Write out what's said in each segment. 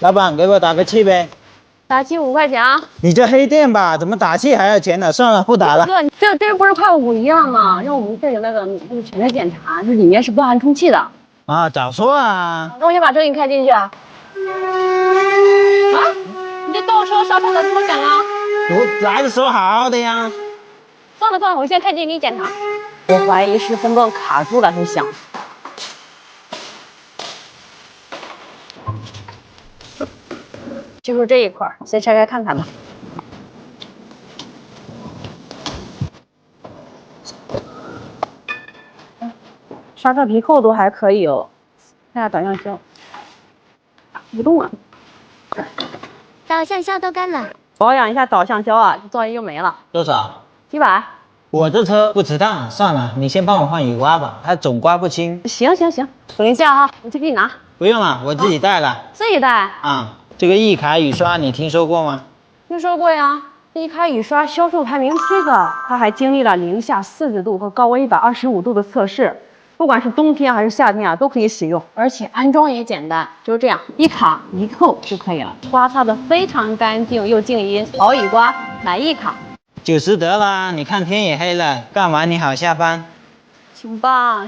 老板，给我打个气呗。打气5块钱啊！你这黑店吧，怎么打气还要钱呢？算了，不打了。哥，这不是快5样吗？让我们这个全面检查，这里面是不含充气的。啊，早说啊！那我先把车给你开进去啊。啊！你这倒车刹车咋这么响啊？我来的时候好好的呀。算了，我现在开进去给你检查。我怀疑是风泵卡住了才响。就是这一块，先拆开看看吧。刹车皮厚度还可以哦。看下导向销，不动啊。导向销都干了。保养一下导向销啊，噪音又没了。多少700。我这车不值当，算了，你先帮我换雨刮吧，它总刮不清。行，等一下哈，我去给你拿。不用了，我自己带了。自己带啊，这个易凯雨刷你听说过吗？听说过呀，易凯雨刷销售排名7个，它还经历了零下40度和高温125度的测试，不管是冬天还是夏天啊，都可以使用，而且安装也简单，就是这样，一卡一扣就可以了，刮擦的非常干净又静音，好雨刮，买一卡。90得了，你看天也黑了，干完你好下班。行吧。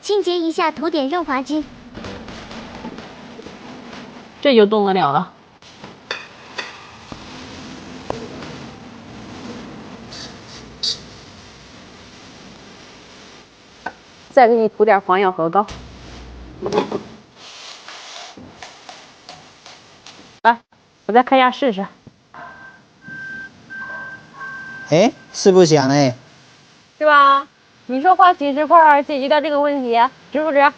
清洁一下，涂点润滑剂。这就动得了了。再给你涂点防咬合膏。来，我再开下试试。哎，是不响哎。是吧？你说花几十块解决掉这个问题，值不值？